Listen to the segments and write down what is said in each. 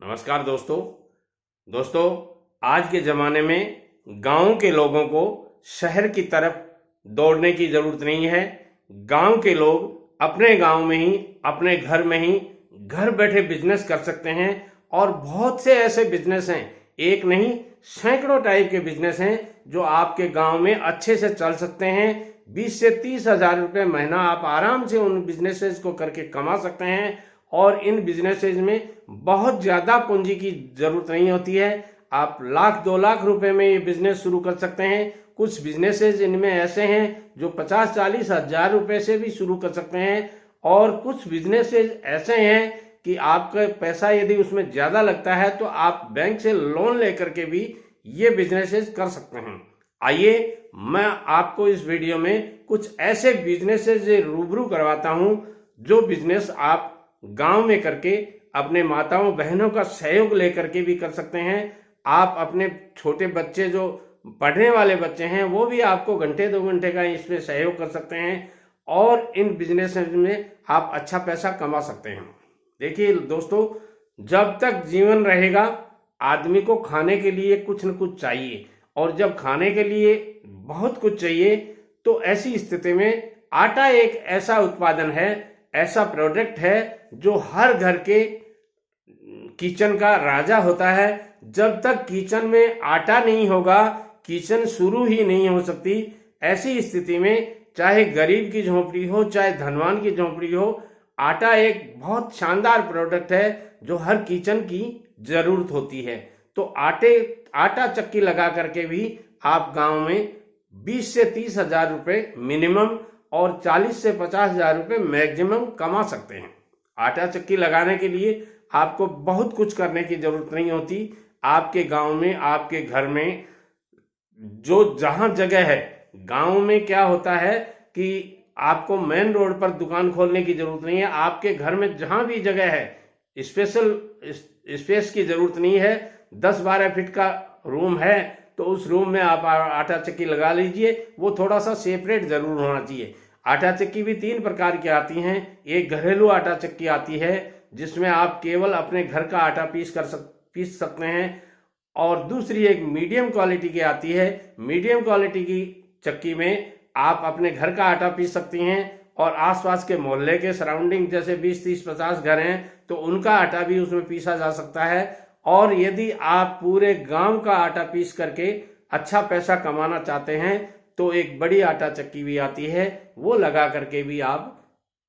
नमस्कार दोस्तों आज के ज़माने में गांव के लोगों को शहर की तरफ दौड़ने की ज़रूरत नहीं है। गांव के लोग अपने गांव में ही, अपने घर में ही घर बैठे बिजनेस कर सकते हैं और बहुत से ऐसे बिजनेस हैं, एक नहीं सैकड़ों टाइप के बिजनेस हैं जो आपके गांव में अच्छे से चल सकते हैं। 20 से 30 हजार रुपये महीना आप आराम से उन बिजनेसेस को करके कमा सकते हैं और इन बिजनेसेस में बहुत ज़्यादा पूंजी की ज़रूरत नहीं होती है। आप लाख 2 लाख रुपए में ये बिजनेस शुरू कर सकते हैं। कुछ बिजनेसेस इनमें ऐसे हैं जो 50-40 हजार रुपए से भी शुरू कर सकते हैं और कुछ बिजनेसेस ऐसे हैं कि आपका पैसा यदि उसमें ज़्यादा लगता है तो आप बैंक से लोन लेकर के भी ये बिजनेसेस कर सकते हैं। आइए मैं आपको इस वीडियो में कुछ ऐसे बिजनेसेस रूबरू करवाता हूं जो बिजनेस आप गांव में करके अपने माताओं बहनों का सहयोग लेकर के भी कर सकते हैं। आप अपने छोटे बच्चे जो पढ़ने वाले बच्चे हैं वो भी आपको घंटे 2 घंटे का इसमें सहयोग कर सकते हैं और इन बिजनेस में आप अच्छा पैसा कमा सकते हैं। देखिए दोस्तों, जब तक जीवन रहेगा आदमी को खाने के लिए कुछ न कुछ चाहिए और जब खाने के लिए बहुत कुछ चाहिए तो ऐसी स्थिति में आटा एक ऐसा उत्पादन है, ऐसा प्रोडक्ट है जो हर घर के किचन का राजा होता है। जब तक किचन में आटा नहीं होगा किचन शुरू ही नहीं हो सकती। ऐसी स्थिति में चाहे गरीब की झोपड़ी हो चाहे धनवान की झोपड़ी हो, आटा एक बहुत शानदार प्रोडक्ट है जो हर किचन की जरूरत होती है। तो आटा चक्की लगा करके भी आप गांव में 20 से 30 हजार रुपये मिनिमम और 40 से 50 हजार रुपये मैक्सिमम कमा सकते हैं। आटा चक्की लगाने के लिए आपको बहुत कुछ करने की जरूरत नहीं होती। आपके गांव में, आपके घर में जो जहां जगह है, गांव में क्या होता है कि आपको मेन रोड पर दुकान खोलने की जरूरत नहीं है। आपके घर में जहां भी जगह है, स्पेशल स्पेस की जरूरत नहीं है। 10-12 फीट का रूम है तो उस रूम में आप आटा चक्की लगा लीजिए। वो थोड़ा सा सेपरेट जरूर होना चाहिए। आटा चक्की भी 3 प्रकार की आती हैं। एक घरेलू आटा चक्की आती है जिसमें आप केवल अपने घर का आटा पीस सकते हैं और दूसरी एक मीडियम क्वालिटी की आती है। मीडियम क्वालिटी की चक्की में आप अपने घर का आटा पीस सकती हैं और आसपास के मोहल्ले के सराउंडिंग जैसे 20, 30, 50 घर हैं तो उनका आटा भी उसमें पीसा जा सकता है। और यदि आप पूरे गांव का आटा पीस करके अच्छा पैसा कमाना चाहते हैं तो एक बड़ी आटा चक्की भी आती है, वो लगा करके भी आप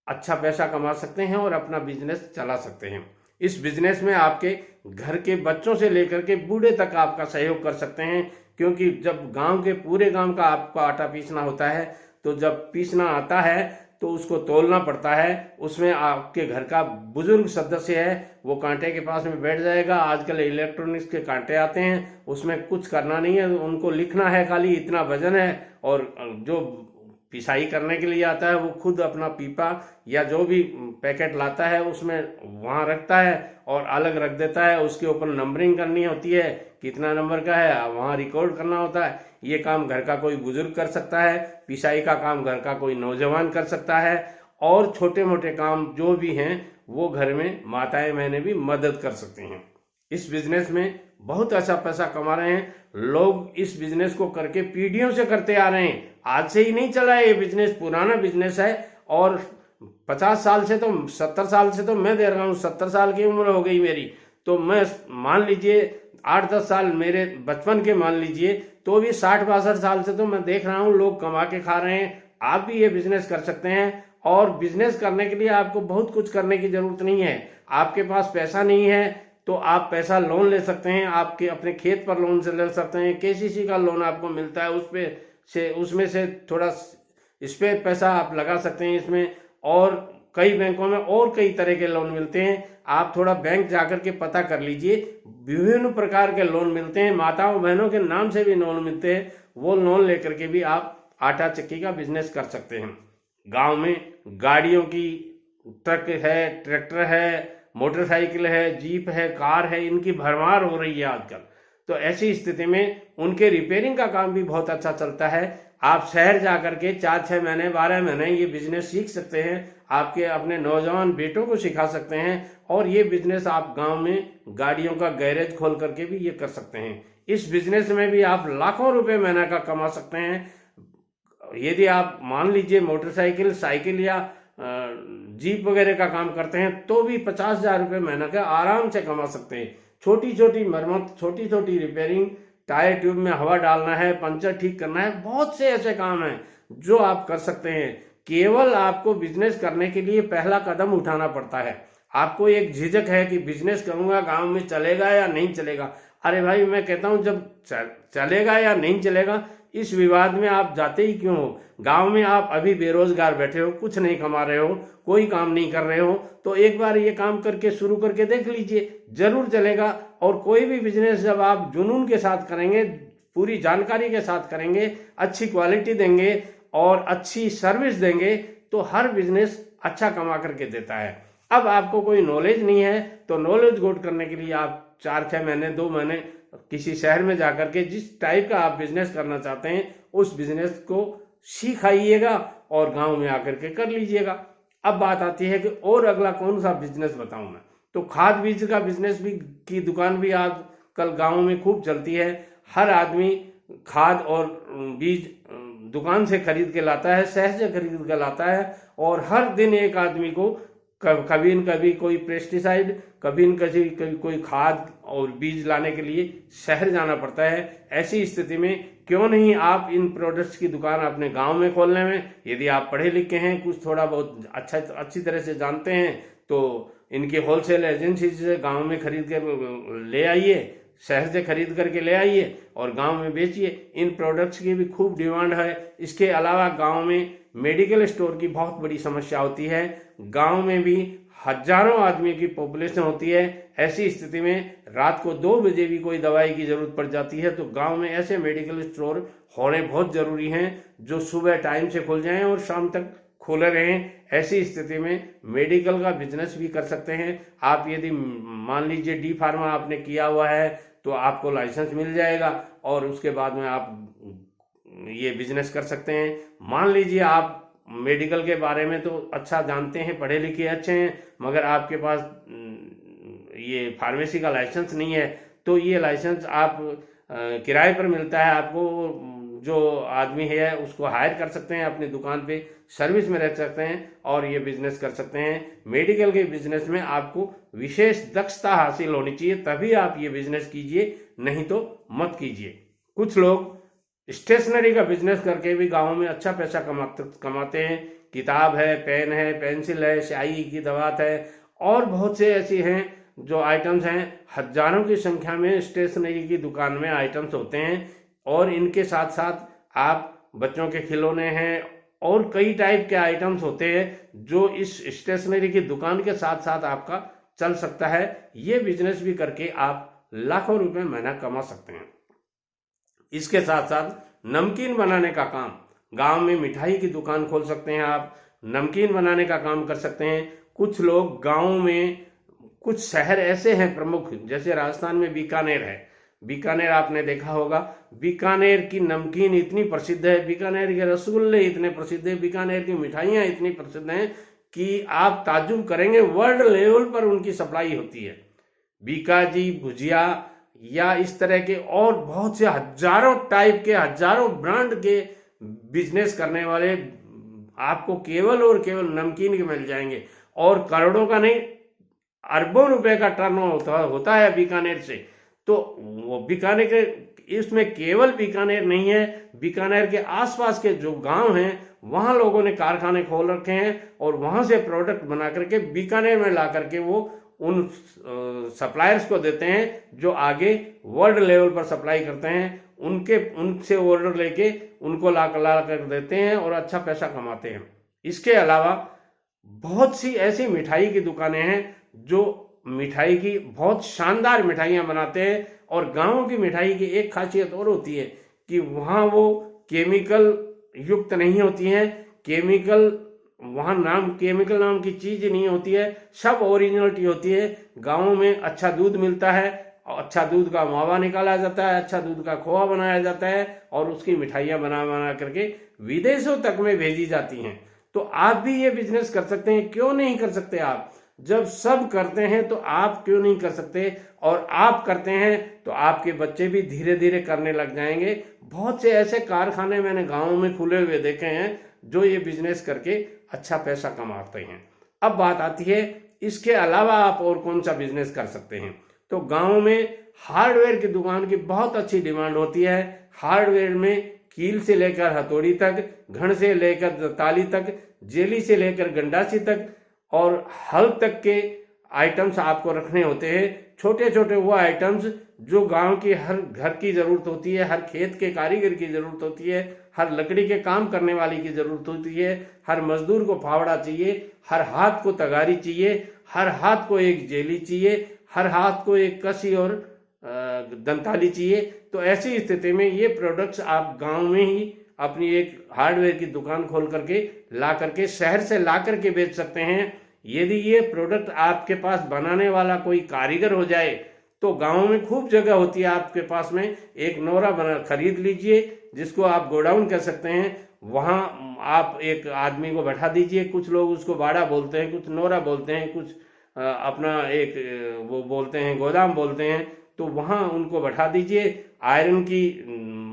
अच्छा पैसा कमा सकते हैं और अपना बिजनेस चला सकते हैं। इस बिजनेस में आपके घर के बच्चों से लेकर के बूढ़े तक आपका सहयोग कर सकते हैं, क्योंकि जब गांव के पूरे गांव का आपको आटा पीसना होता है तो जब पीसना आता है तो उसको तौलना पड़ता है। उसमें आपके घर का बुजुर्ग सदस्य है वो कांटे के पास में बैठ जाएगा। आजकल इलेक्ट्रॉनिक्स के कांटे आते हैं, उसमें कुछ करना नहीं है, उनको लिखना है खाली इतना वजन है। और जो पिसाई करने के लिए आता है वो खुद अपना पीपा या जो भी पैकेट लाता है उसमें वहाँ रखता है और अलग रख देता है। उसके ऊपर नंबरिंग करनी होती है, कितना नंबर का है वहाँ रिकॉर्ड करना होता है। ये काम घर का कोई बुजुर्ग कर सकता है, पिसाई का काम घर का कोई नौजवान कर सकता है और छोटे मोटे काम जो भी हैं वो घर में माताएं बहनें भी मदद कर सकती हैं। इस बिजनेस में बहुत अच्छा पैसा कमा रहे हैं लोग। इस बिजनेस को करके पीढ़ियों से करते आ रहे हैं, आज से ही नहीं चला है ये बिजनेस, पुराना बिजनेस है। और 50 साल से तो 70 साल से तो मैं दे रहा हूँ, 70 साल की उम्र हो गई मेरी, तो मैं मान लीजिए 8-10 साल मेरे बचपन के मान लीजिए, तो भी 60-62 साल से तो मैं देख रहा हूँ लोग कमा के खा रहे हैं। आप भी ये बिजनेस कर सकते हैं और बिजनेस करने के लिए आपको बहुत कुछ करने की जरूरत नहीं है। आपके पास पैसा नहीं है तो आप पैसा लोन ले सकते हैं, आपके अपने खेत पर लोन से ले सकते हैं। केसीसी का लोन आपको मिलता है, उसमें से थोड़ा इस पे पैसा आप लगा सकते हैं इसमें। और कई बैंकों में और कई तरह के लोन मिलते हैं, आप थोड़ा बैंक जाकर के पता कर लीजिए। विभिन्न प्रकार के लोन मिलते हैं, माताओं बहनों के नाम से भी लोन मिलते हैं। वो लोन लेकर के भी आप आटा चक्की का बिजनेस कर सकते हैं। गांव में गाड़ियों की, ट्रक है, ट्रैक्टर है, मोटरसाइकिल है, जीप है, कार है, इनकी भरमार हो रही है आजकल। तो ऐसी स्थिति में उनके रिपेयरिंग का काम भी बहुत अच्छा चलता है। आप शहर जा करके 4-6 महीने 12 महीने ये बिजनेस सीख सकते हैं, आपके अपने नौजवान बेटों को सिखा सकते हैं। और ये बिजनेस आप गांव में गाड़ियों का गैरेज खोल करके भी ये कर सकते हैं। इस बिजनेस में भी आप लाखों रुपए महीने का कमा सकते हैं। यदि आप मान लीजिए मोटरसाइकिल, साइकिल या जीप वगैरह का काम करते हैं तो भी 50,000 रुपये महीना का आराम से कमा सकते हैं। छोटी छोटी मरम्मत, छोटी छोटी रिपेयरिंग, टायर ट्यूब में हवा डालना है, पंचर ठीक करना है, बहुत से ऐसे काम हैं जो आप कर सकते हैं। केवल आपको बिजनेस करने के लिए पहला कदम उठाना पड़ता है। आपको एक झिझक है कि बिजनेस करूंगा, गांव में चलेगा या नहीं चलेगा। अरे भाई, मैं कहता हूं जब चलेगा या नहीं चलेगा इस विवाद में आप जाते ही क्यों हो? गांव में आप अभी बेरोजगार बैठे हो, कुछ नहीं कमा रहे हो, कोई काम नहीं कर रहे हो, तो एक बार ये काम करके शुरू करके देख लीजिए, जरूर चलेगा। और कोई भी बिजनेस जब आप जुनून के साथ करेंगे, पूरी जानकारी के साथ करेंगे, अच्छी क्वालिटी देंगे और अच्छी सर्विस देंगे तो हर बिजनेस अच्छा कमा करके देता है। अब आपको कोई नॉलेज नहीं है तो नॉलेज गेन करने के लिए आप 4-6 महीने 2 महीने किसी शहर में जाकर के जिस टाइप का आप बिजनेस करना चाहते हैं उस बिजनेस को सीख आइएगा और गांव में आकर के कर लीजिएगा। अब बात आती है कि और अगला कौन सा बिजनेस बताऊं मैं। तो खाद बीज का बिजनेस भी की दुकान भी आजकल गांव में खूब चलती है। हर आदमी खाद और बीज दुकान से खरीद के लाता है, शहर से खरीद के लाता है और हर दिन एक आदमी को कभी न कभी कोई पेस्टिसाइड, कभी न कभी कोई खाद और बीज लाने के लिए शहर जाना पड़ता है। ऐसी स्थिति में क्यों नहीं आप इन प्रोडक्ट्स की दुकान अपने गांव में खोलने में, यदि आप पढ़े लिखे हैं, कुछ थोड़ा बहुत अच्छी तरह से जानते हैं तो इनकी होलसेल एजेंसी से गांव में खरीद कर ले आइए, शहर से खरीद करके ले आइए और गांव में बेचिए। इन प्रोडक्ट्स की भी खूब डिमांड है। इसके अलावा गांव में मेडिकल स्टोर की बहुत बड़ी समस्या होती है। गांव में भी हजारों आदमी की पॉपुलेशन होती है। ऐसी स्थिति में रात को 2 बजे भी कोई दवाई की जरूरत पड़ जाती है तो गांव में ऐसे मेडिकल स्टोर होने बहुत जरूरी हैं जो सुबह टाइम से खुल जाएं और शाम तक खुले रहें। ऐसी स्थिति में मेडिकल का बिजनेस भी कर सकते हैं आप। यदि मान लीजिए डी फार्मा आपने किया हुआ है तो आपको लाइसेंस मिल जाएगा और उसके बाद में आप ये बिजनेस कर सकते हैं। मान लीजिए आप मेडिकल के बारे में तो अच्छा जानते हैं, पढ़े लिखे अच्छे हैं, मगर आपके पास ये फार्मेसी का लाइसेंस नहीं है तो ये लाइसेंस आप किराए पर मिलता है। आपको जो आदमी है उसको हायर कर सकते हैं, अपनी दुकान पे सर्विस में रख सकते हैं और ये बिजनेस कर सकते हैं। मेडिकल के बिजनेस में आपको विशेष दक्षता हासिल होनी चाहिए, तभी आप ये बिजनेस कीजिए, नहीं तो मत कीजिए। कुछ लोग स्टेशनरी का बिजनेस करके भी गाँव में अच्छा पैसा कमाते हैं। किताब है, पेन है, पेंसिल है, स्याही की दवात है और बहुत से ऐसी हैं जो आइटम्स हैं। हजारों की संख्या में स्टेशनरी की दुकान में आइटम्स होते हैं और इनके साथ साथ आप बच्चों के खिलौने हैं और कई टाइप के आइटम्स होते हैं जो इस स्टेशनरी की दुकान के साथ साथ आपका चल सकता है। ये बिजनेस भी करके आप लाखों रुपए महीना कमा सकते हैं। इसके साथ साथ नमकीन बनाने का काम, गांव में मिठाई की दुकान खोल सकते हैं आप, नमकीन बनाने का काम कर सकते हैं। कुछ लोग गांव में, कुछ शहर ऐसे हैं प्रमुख, जैसे राजस्थान में बीकानेर है। बीकानेर आपने देखा होगा, बीकानेर की नमकीन इतनी प्रसिद्ध है, बीकानेर के रसगुल्ले इतने प्रसिद्ध है, बीकानेर की मिठाइयाँ इतनी प्रसिद्ध हैं कि आप ताज्जुब करेंगे। वर्ल्ड लेवल पर उनकी सप्लाई होती है। बीकाजी, भुजिया या इस तरह के और बहुत से हजारों टाइप के, हजारों ब्रांड के बिजनेस करने वाले आपको केवल और केवल नमकीन के मिल जाएंगे और करोड़ों का नहीं, अरबों रुपए का टर्न होता है बीकानेर से। तो वो बीकानेर के, इसमें केवल बीकानेर नहीं है, बीकानेर के आसपास के जो गांव हैं वहां लोगों ने कारखाने खोल रखे हैं और वहां से प्रोडक्ट बना करके बीकानेर में ला करके वो उन सप्लायर्स को देते हैं जो आगे वर्ल्ड लेवल पर सप्लाई करते हैं। उनसे ऑर्डर लेके उनको ला कर देते हैं और अच्छा पैसा कमाते हैं। इसके अलावा बहुत सी ऐसी मिठाई की दुकानें हैं जो मिठाई की बहुत शानदार मिठाइयाँ बनाते हैं। और गाँव की मिठाई की एक खासियत और होती है कि वहाँ वो केमिकल युक्त नहीं होती हैं। केमिकल नाम की चीज नहीं होती है, सब ओरिजिनलिटी होती है। गाँव में अच्छा दूध मिलता है, अच्छा दूध का मावा निकाला जाता है, अच्छा दूध का खोआ बनाया जाता है और उसकी मिठाइयाँ बना बना करके विदेशों तक में भेजी जाती हैं। तो आप भी ये बिजनेस कर सकते हैं, क्यों नहीं कर सकते आप? जब सब करते हैं तो आप क्यों नहीं कर सकते? और आप करते हैं तो आपके बच्चे भी धीरे धीरे करने लग जाएंगे। बहुत से ऐसे कारखाने मैंने गाँव में खुले हुए देखे हैं जो ये बिजनेस करके अच्छा पैसा कमाते हैं। अब बात आती है इसके अलावा आप और कौन सा बिजनेस कर सकते हैं। तो गांव में हार्डवेयर की दुकान की बहुत अच्छी डिमांड होती है। हार्डवेयर में कील से लेकर हथौड़ी तक, घण से लेकर ताली तक, जेली से लेकर गंडासी तक और हल तक के आइटम्स आपको रखने होते हैं। छोटे छोटे वो आइटम्स जो गांव की हर घर की जरूरत होती है, हर खेत के कारीगर की जरूरत होती है, हर लकड़ी के काम करने वाली की जरूरत होती है, हर मजदूर को फावड़ा चाहिए, हर हाथ को तगारी चाहिए, हर हाथ को एक जेली चाहिए, हर हाथ को एक कसी और दंताली चाहिए। तो ऐसी स्थिति में ये प्रोडक्ट्स आप गांव में ही अपनी एक हार्डवेयर की दुकान खोल करके ला करके शहर से ला करके बेच सकते हैं। यदि ये प्रोडक्ट आपके पास बनाने वाला कोई कारीगर हो जाए तो गांव में खूब जगह होती है आपके पास में, एक नौरा बना खरीद लीजिए जिसको आप गोडाउन कह सकते हैं। वहां आप एक आदमी को बैठा दीजिए, कुछ लोग उसको बाड़ा बोलते हैं, कुछ नौरा बोलते हैं, कुछ अपना एक वो बोलते हैं गोदाम बोलते हैं। तो वहां उनको बैठा दीजिए। आयरन की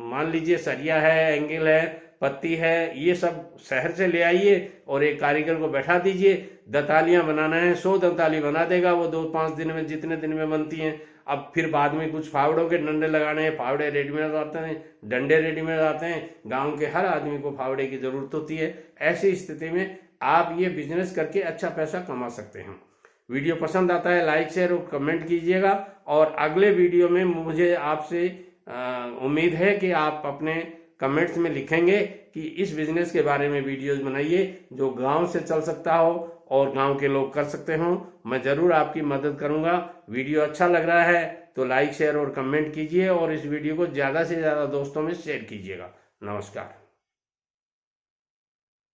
मान लीजिए सरिया है, एंगल है, पत्ती है, ये सब शहर से ले आइए और एक कारीगर को बैठा दीजिए। दंतालियां बनाना है, 100 दंताली बना देगा वो 2-5 दिन में, जितने दिन में बनती हैं। अब फिर बाद में कुछ फावड़ों के डंडे लगाने हैं, फावड़े रेडीमेड आते हैं, डंडे रेडीमेड आते हैं। गांव के हर आदमी को फावड़े की जरूरत होती है। ऐसी स्थिति में आप ये बिजनेस करके अच्छा पैसा कमा सकते हैं। वीडियो पसंद आता है लाइक शेयर और कमेंट कीजिएगा। और अगले वीडियो में मुझे आपसे उम्मीद है कि आप अपने कमेंट्स में लिखेंगे कि इस बिजनेस के बारे में वीडियोस बनाइए जो गांव से चल सकता हो और गांव के लोग कर सकते हो। मैं जरूर आपकी मदद करूंगा। वीडियो अच्छा लग रहा है तो लाइक शेयर और कमेंट कीजिए और इस वीडियो को ज़्यादा से ज़्यादा दोस्तों में शेयर कीजिएगा। नमस्कार।